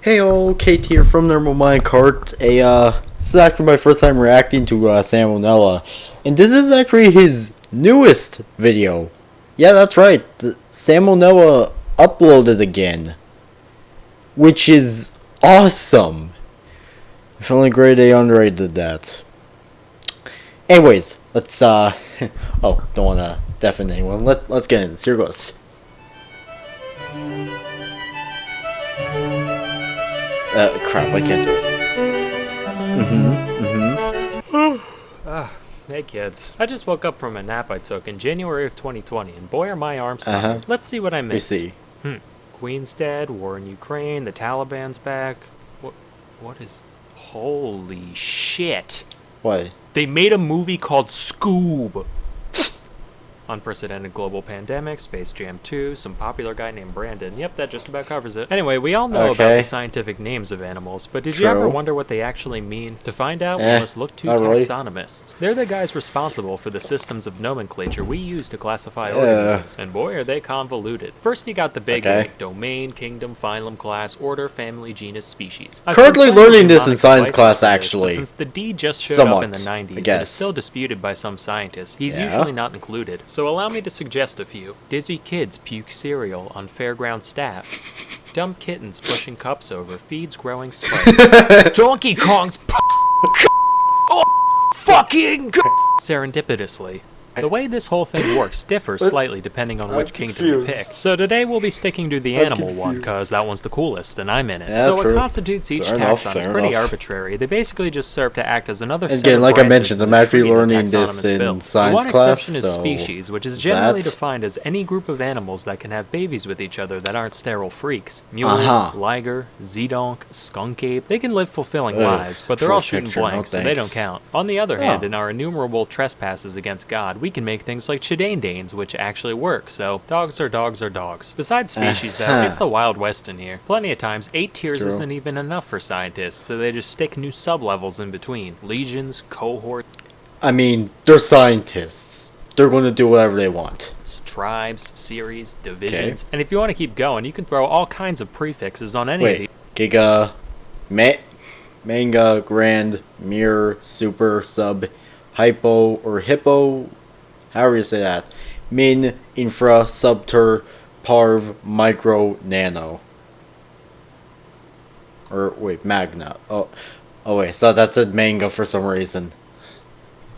Heyo, Kate here from Normal Minecart. This is actually my first time reacting to Salmonella, and this is actually his newest video. Yeah, that's right. Salmonella uploaded again, which is awesome. If only grade A underrated that. Anyways, let's oh, don't wanna deafen anyone. Let's get in this. Here goes. Crap, I can't do it. Hey kids, I just woke up from a nap I took in January of 2020, and boy are my arms tired. Let's see what I missed. We see. Queen's dead, war in Ukraine, the Taliban's back. What is... Holy shit. What? They made a movie called Scoob. Unprecedented global pandemic, Space Jam 2, some popular guy named Brandon. Yep, that just about covers it. Anyway, we all know about the scientific names of animals, but did you ever wonder what they actually mean? To find out, we must look to taxonomists. They're the guys responsible for the systems of nomenclature we use to classify organisms, and boy are they convoluted. First you got the big like domain, kingdom, phylum, class, order, family, genus, species. Currently learning this in science class, actually. Since the D just showed up in the 90s and is still disputed by some scientists, he's usually not included. So allow me to suggest a few. Dizzy kids puke cereal on fairground staff. Dumb kittens pushing cups over feeds growing spikes. Donkey Kong's fucking serendipitously. The way this whole thing works differs slightly depending on which kingdom you pick. So today we'll be sticking to the animal one, because that one's the coolest, and I'm in it. So what constitutes each taxon is pretty arbitrary. They basically just serve to act as another set again, of like I mentioned, I'm actually the learning this in science class. One exception is species, which is generally defined as any group of animals that can have babies with each other that aren't sterile freaks. Mule, liger, zedonk, skunk ape. They can live fulfilling lives, but they're all shooting blanks, so they don't count. On the other hand, in our innumerable trespasses against God, we can make things like chidandanes, which actually work, so dogs are dogs are dogs. Besides species, though, it's the Wild West in here. Plenty of times, 8 tiers isn't even enough for scientists, so they just stick new sub-levels in between. Legions, cohorts... I mean, they're scientists. They're going to do whatever they want. Tribes, series, divisions, and if you want to keep going, you can throw all kinds of prefixes on any of these. Giga, Manga, Grand, Mirror, Super, Sub, Hypo, or Hippo, however you say that. Min, Infra, Subter, Parv, Micro, Nano. Or, wait, Magna. Oh wait, so that's a manga for some reason.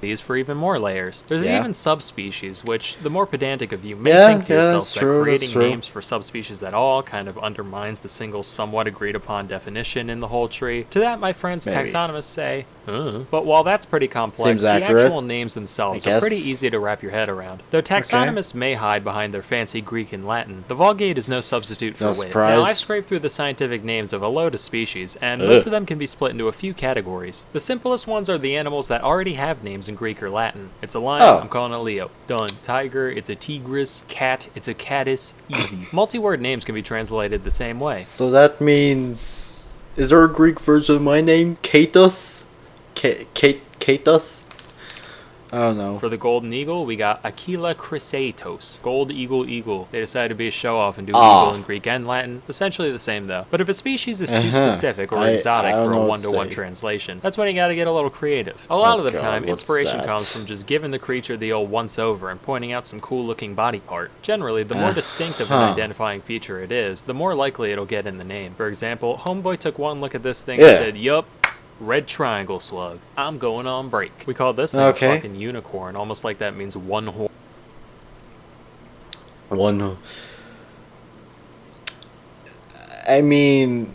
These for even more layers. There's even subspecies, which the more pedantic of you may think to yourself that creating names for subspecies at all kind of undermines the single somewhat agreed upon definition in the whole tree. To that, my friends taxonomists say, But while that's pretty complex, the actual names themselves are pretty easy to wrap your head around. Though taxonomists may hide behind their fancy Greek and Latin, the Vulgate is no substitute for wit. Now, I've scraped through the scientific names of a load of species, and most of them can be split into a few categories. The simplest ones are the animals that already have names in Greek or Latin. It's a lion, I'm calling it Leo. Done. Tiger, it's a tigris. Cat, it's a catus. Easy. Multi-word names can be translated the same way. So that means... Is there a Greek version of my name? Katus? Katus? I don't know. For the golden eagle, we got Aquila chrysaetos. Gold eagle. They decided to be a show-off and do eagle in Greek and Latin. Essentially the same, though. But if a species is too specific or exotic for a one-to-one translation, that's when you gotta get a little creative. A lot of the time, inspiration comes from just giving the creature the old once-over and pointing out some cool-looking body part. Generally, the more distinctive an identifying feature it is, the more likely it'll get in the name. For example, Homeboy took one look at this thing and said, yup, red triangle slug. I'm going on break. We call this thing a fucking unicorn, almost like that means one horn. I mean,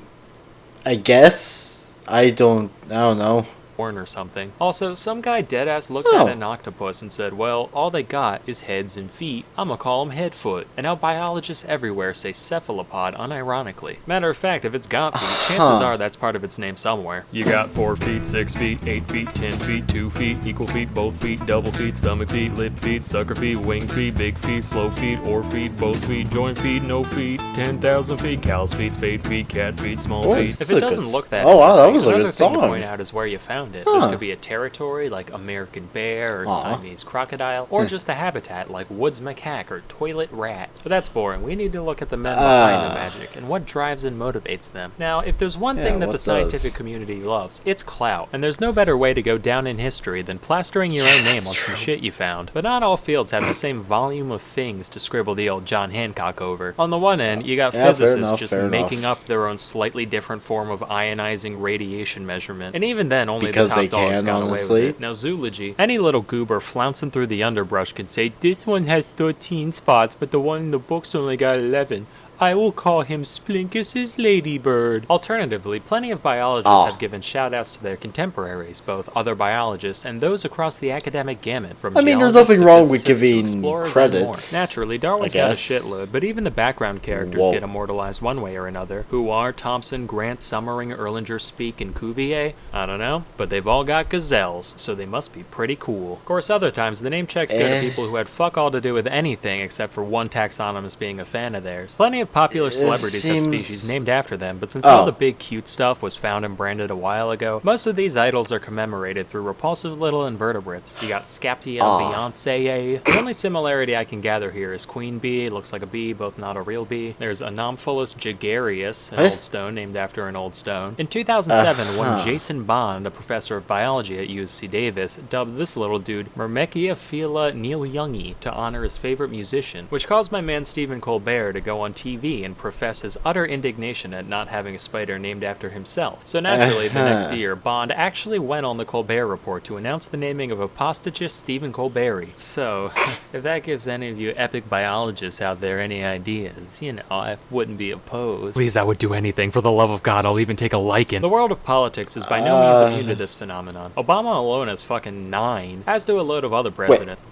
I guess. I don't know. Or something. Also, some guy deadass looked at an octopus and said, well, all they got is heads and feet. I'ma call them headfoot. And now biologists everywhere say cephalopod unironically. Matter of fact, if it's got feet, chances are that's part of its name somewhere. You got 4 feet, 6 feet, 8 feet, 10 feet, 2 feet, equal feet, both feet, double feet, stomach feet, lip feet, sucker feet, wing feet, big feet, slow feet, or feet, both feet, joint feet, no feet, 10,000 feet, cow's feet, spade feet, cat feet, small feet. If it doesn't look that interesting, another thing to point out is where you found around it. This could be a territory like American bear or Siamese crocodile, or just a habitat like woods macaque or toilet rat. But that's boring. We need to look at the men behind the magic and what drives and motivates them. Now, if there's one thing that the scientific community loves, it's clout. And there's no better way to go down in history than plastering your own name on some shit you found. But not all fields have the same volume of things to scribble the old John Hancock over. On the one end, you got physicists just making up their own slightly different form of ionizing radiation measurement. And even then, only the top dogs got away with it. Now, zoology, any little goober flouncing through the underbrush can say, this one has 13 spots, but the one in the book's only got 11. I will call him Splinkus's ladybird. Alternatively, plenty of biologists have given shout-outs to their contemporaries, both other biologists and those across the academic gamut, from there's nothing wrong with giving credits. Naturally, Darwin's got a shitload, but even the background characters get immortalized one way or another. Huar, Thompson, Grant, Summering, Erlanger, Speke, and Cuvier? I don't know, but they've all got gazelles, so they must be pretty cool. Of course, other times, the name checks go to people who had fuck all to do with anything except for one taxonomist being a fan of theirs. Plenty of popular celebrities have species named after them, but since all the big cute stuff was found and branded a while ago, most of these idols are commemorated through repulsive little invertebrates. You got Scaptia Beyonce. The only similarity I can gather here is queen bee, looks like a bee, both not a real bee. There's Anomphalus gregarius, an old stone named after an old stone. In 2007, one Jason Bond, a professor of biology at UC Davis, dubbed this little dude Myrmecia Neil Youngie to honor his favorite musician, which caused my man Stephen Colbert to go on TV and profess his utter indignation at not having a spider named after himself. So naturally, the next year, Bond actually went on the Colbert Report to announce the naming of apostagist Stephen Colbert. So, if that gives any of you epic biologists out there any ideas, I wouldn't be opposed. Please, I would do anything. For the love of God, I'll even take a lichen. The world of politics is by no means immune to this phenomenon. Obama alone has fucking 9, as do a load of other presidents.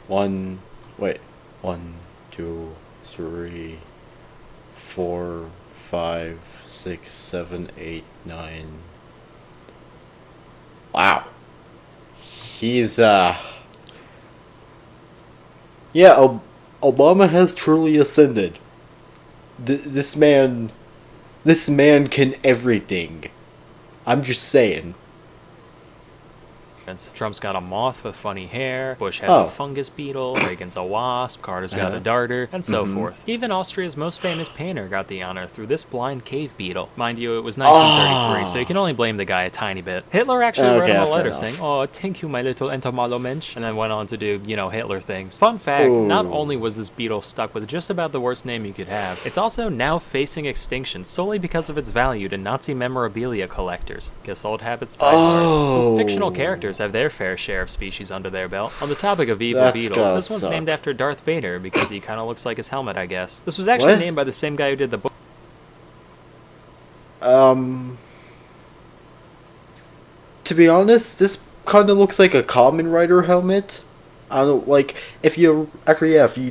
1, 2, 3... 4, 5, 6, 7, 8, 9. Wow. He's, Obama has truly ascended. This man can everything. I'm just saying. Trump's got a moth with funny hair, Bush has a fungus beetle, Reagan's a wasp, Carter's got a darter, and so forth. Even Austria's most famous painter got the honor through this blind cave beetle. Mind you, it was 1933, so you can only blame the guy a tiny bit. Hitler actually wrote him a letter saying, "Oh, thank you, my little entomologisch," and then went on to do, Hitler things. Fun fact, not only was this beetle stuck with just about the worst name you could have, it's also now facing extinction solely because of its value to Nazi memorabilia collectors. Guess old habits die hard. Fictional characters have their fair share of species under their belt. On the topic of evil beetles, this one's named after Darth Vader because he kind of looks like his helmet, I guess. This was actually named by the same guy who did the book. To be honest, this kind of looks like a Kamen Rider helmet. I don't if you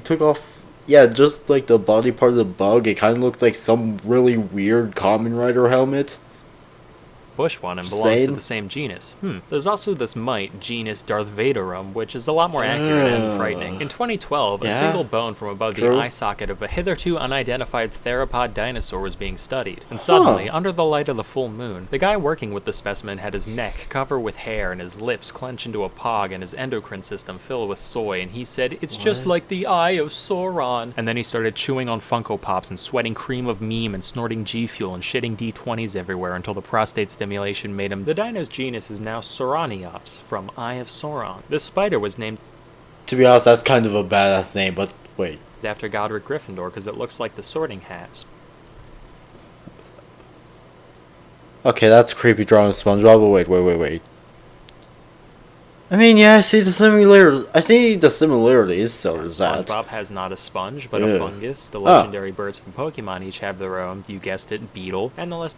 took off just like the body part of the bug, it kind of looks like some really weird Kamen Rider helmet. Bush one and belongs to the same genus. There's also this mite, genus Darth Vaderum, which is a lot more accurate and frightening. In 2012, a single bone from above the eye socket of a hitherto unidentified theropod dinosaur was being studied. And suddenly, under the light of the full moon, the guy working with the specimen had his neck covered with hair and his lips clenched into a pog and his endocrine system filled with soy, and he said, "It's just like the eye of Sauron." And then he started chewing on Funko Pops and sweating cream of meme and snorting G Fuel and shitting D20s everywhere until the prostate stimulation made him. The dino's genus is now Sauroniops, from Eye of Sauron. This spider was named... To be honest, that's kind of a badass name, but wait. ...after Godric Gryffindor, because it looks like the Sorting Hat. Okay, that's a creepy drawing of SpongeBob, but wait. I mean, I see the similarities, so does that. SpongeBob has not a sponge, but a fungus. The legendary birds from Pokemon each have their own, you guessed it, beetle, and the list...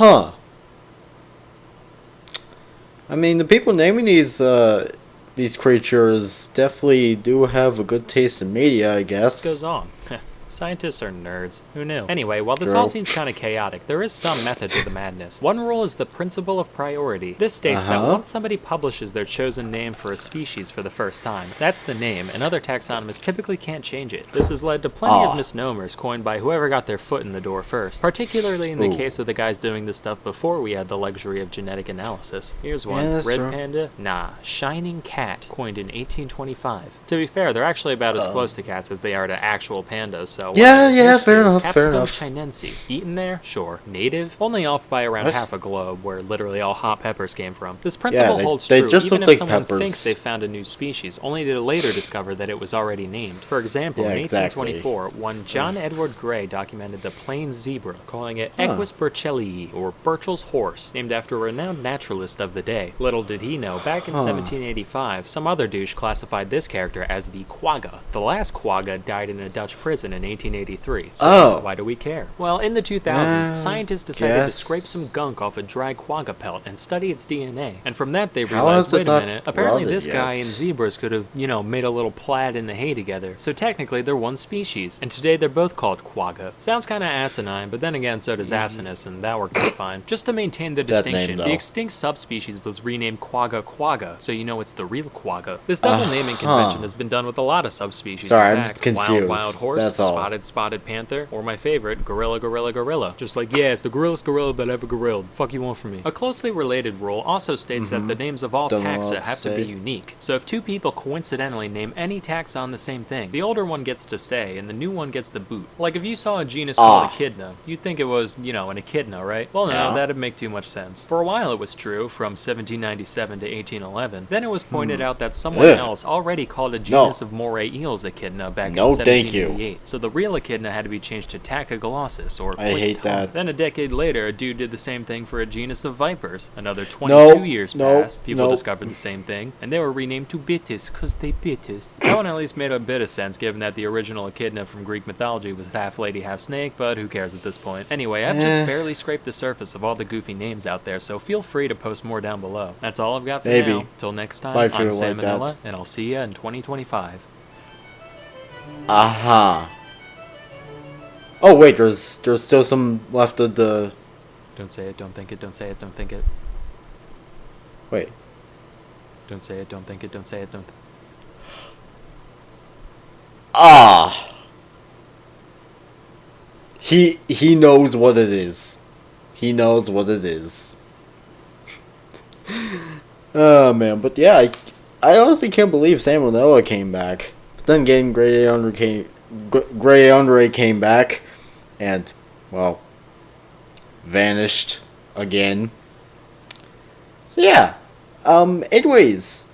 I mean, the people naming these creatures definitely do have a good taste in media, I guess. Goes on. Scientists are nerds. Who knew? Anyway, while this all seems kind of chaotic, there is some method to the madness. One rule is the principle of priority. This states that once somebody publishes their chosen name for a species for the first time, that's the name, and other taxonomists typically can't change it. This has led to plenty of misnomers coined by whoever got their foot in the door first, particularly in the case of the guys doing this stuff before we had the luxury of genetic analysis. Here's one. Red panda? Nah. Shining cat, coined in 1825. To be fair, they're actually about as close to cats as they are to actual pandas, so... fair enough, fair enough. Chinense. Eaten there? Sure. Native? Only off by around half a globe, where literally all hot peppers came from. This principle holds true even if someone thinks they found a new species, only to later discover that it was already named. For example, in 1824, one John Edward Gray documented the plain zebra, calling it Equus burchellii, or Burchell's horse, named after a renowned naturalist of the day. Little did he know, back in 1785, some other douche classified this character as the Quagga. The last Quagga died in a Dutch prison in 1883, so why do we care? Well, in the 2000s, scientists decided to scrape some gunk off a dry Quagga pelt and study its DNA. And from that they realized, wait a minute, apparently this guy and zebras could have, made a little plaid in the hay together. So technically they're one species, and today they're both called Quagga. Sounds kinda asinine, but then again so does asinus, and that worked out fine. Just to maintain the distinction, the extinct subspecies was renamed Quagga quagga, so you know it's the real Quagga. This double naming convention has been done with a lot of subspecies. Sorry, in I'm fact. confused. Wild horse, spotted panther, or my favorite, gorilla. Just like, yeah, it's the gorillest gorilla that ever gorilled. Fuck you want from me. A closely related rule also states that the names of all taxa have to be unique. So if two people coincidentally name any taxa on the same thing, the older one gets to stay and the new one gets the boot. Like if you saw a genus called Echidna, you'd think it was, an echidna, right? Well, no, that'd make too much sense. For a while it was true, from 1797 to 1811. Then it was pointed out that someone else already called a genus of moray eels Echidna back in 1788. So the real Echidna had to be changed to Tachyglossus, or I hate that. Then a decade later, a dude did the same thing for a genus of vipers. Another 22 years passed, people discovered the same thing, and they were renamed to Bitis, cause they bit us. That one at least made a bit of sense, given that the original Echidna from Greek mythology was half lady, half snake, but who cares at this point. Anyway, I've just barely scraped the surface of all the goofy names out there, so feel free to post more down below. That's all I've got for now. Till next time, I'm Salmonella, and I'll see ya in 2025. Oh wait, there's still some left of the... Don't say it, don't think it, don't say it, don't think it. Wait. Don't say it, don't think it, don't say it, don't... He knows what it is. He knows what it is. Oh man, but yeah, I honestly can't believe Salmonella came back. But then again, Grey Andre came back, and, well, vanished again. So yeah, anyways,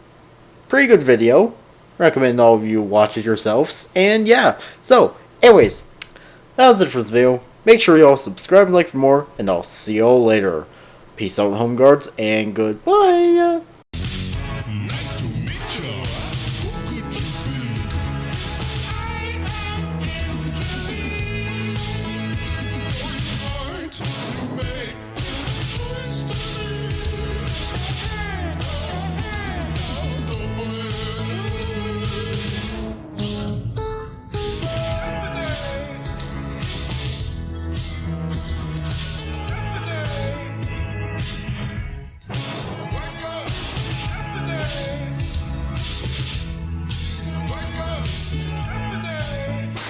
pretty good video. Recommend all of you watch it yourselves. And yeah, so, anyways, that was it for this video. Make sure you all subscribe and like for more, and I'll see you all later. Peace out, home guards, and goodbye.